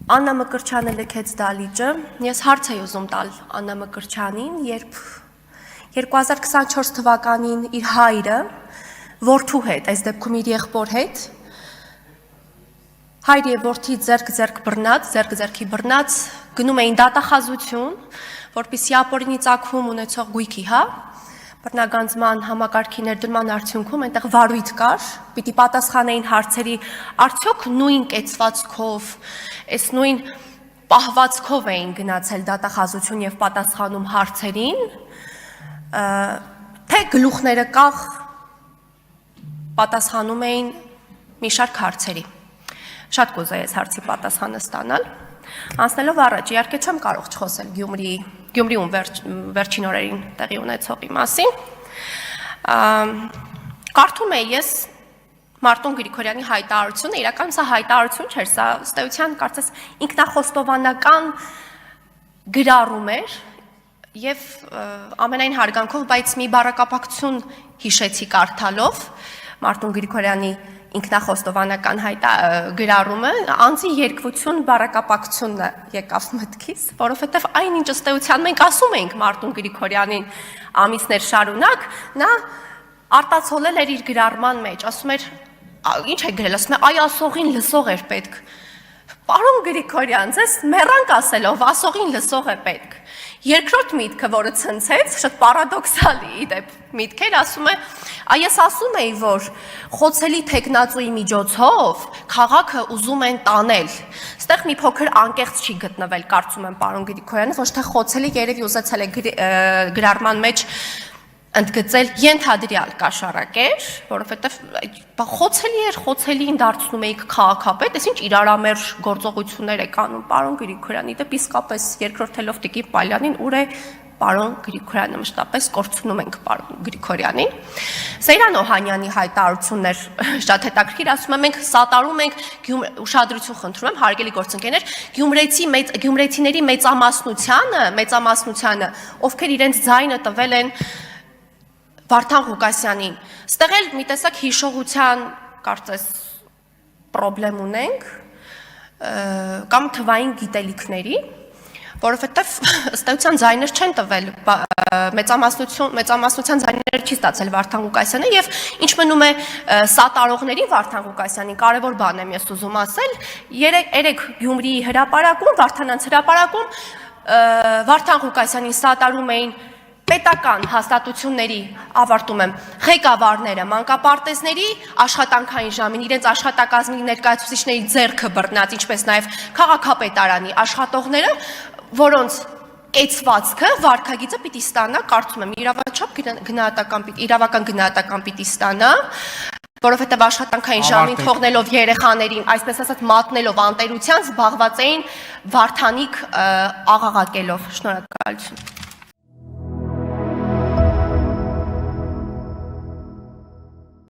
Աննա Մկրտչյանը լքեց դալիճը, ես հարց էի ուզում տալ Աննա Մկրտչյանին, երբ 2024 թվականին իր հայրը որդու հետ, այս դեպքում իր եղբոր հետ, հայր եւ որդի ձեռքի բռնած գնում էին դատախազություն, որպեսզի ապօրինի ծագում ունեցող գույքի, բռնագանձման համակարգի ներդրման արդյունքում այնտեղ վարույթ կար, պիտի պատասխանեին հարցերի, արդյոք նույն կեցվածքով, այս նույն պահվածքով էին գնացել դատախազություն եւ պատասխանում հարցերին, թե գլուխները կախ պատասխանում էին մի շարք հարցերի։ Շատ կուզեի այս հարցի պատասխանը ստանալ։ Անցնելով առաջ, իհարկե չեմ կարող չխոսել Գյումրիում վերջին օրերին տեղի ունեցողի մասին։ Կարդում էի ես Մարտուն Գրիգորյանի հայտարարությունը, իրականում սա հայտարարություն չէր, սա ըստ էության կարծես ինքնախոստովանական գրառում էր եւ ամենայն հարգանքով, բայց մի բառակապակցություն հիշեցի կարդալով Մարտուն Գրիգորյանի ինքնախոստովանական գրառումը, անձի երկվություն բառակապակցությունն եկավ մտքիս, որովհետև այնինչ ըստ էության մենք ասում էինք Մարտուն Գրիգորյանին ամիսներ շարունակ, նա արտացոլել էր իր գրառման մեջ, ասում էր, ինչ է գրել, ասում է, այ ասողին լսող էր պետք։ Պարոն Գրիգորյան, ձեզ մեռանք ասելով, ասողին լսող է պետք։ Երկրորդ միտքը, որը ցնցեց, շատ պարադոքսալի իդեպ միտք էր, ասում է, ես ասում էի, որ խոցելի թեկնածուի միջոցով քաղաքը ուզում են տանել։ Ստեղ մի փոքր անկեղծ չի գտնվել, կարծում եմ պարոն Գրիգորյանը, ոչ թե խոցելի երևի ուզեցել է գրառման մեջ ընդգծել ենթադրյալ կաշառակեր, որովհետև խոցելին դարձնում էիք քաղաքապետ, այս ինչ իրարամերժ գործողություններ եք անում, պարոն Գրիգորյան, իդեպ իսկապես երկրորդելով Տիկին Պալյանին, ուր է պարոն Գրիգորյանը, մշտապես կորցնում ենք պարոն Գրիգորյանին։ Սեյրան Օհանյանի հայտարարությունն էր շատ հետաքրքիր, ասում եմ, մենք սատարում ենք, ուշադրություն խնդրում եմ, հարգելի գործընկերներ, գյումրեցիների մեծամասնությանը, ովքեր իրենց ձայնը տվել են Վարդան Ղուկասյանին, ստեղ էլ մի տեսակ հիշողության կարծես պրոբլեմ ունենք, կամ թվային գիտելիքների, որովհետև ըստ էության ձայներ չեն տվել, մեծամասնության ձայներ չի ստացել Վարդան Ղուկասյանը եւ ինչ մնում է սատարողների Վարդան Ղուկասյանին, կարևոր բան եմ ես ուզում ասել, երեք Գյումրիի հրապարակում, Վարդանանց հրապարակում Վարդան Ղուկասյանին սատարում էին պետական հաստատությունների, ավարտում եմ, ղեկավարները, մանկապարտեզների աշխատանքային ժամին իրենց աշխատակազմի ներկայացուցիչների ձեռքը բռնած, ինչպես նաև քաղաքապետարանի աշխատողները, որոնց կեցվածքը, վարքագիծը պիտի ստանա, կարծում եմ, իրավական գնահատական պիտի ստանա, որովհետև աշխատանքային ժամին թողնելով երեխաներին, այսպես ասած մատնելով անտերության, զբաղված էին վարդանիկ աղաղակելով։ Շնորհակալություն։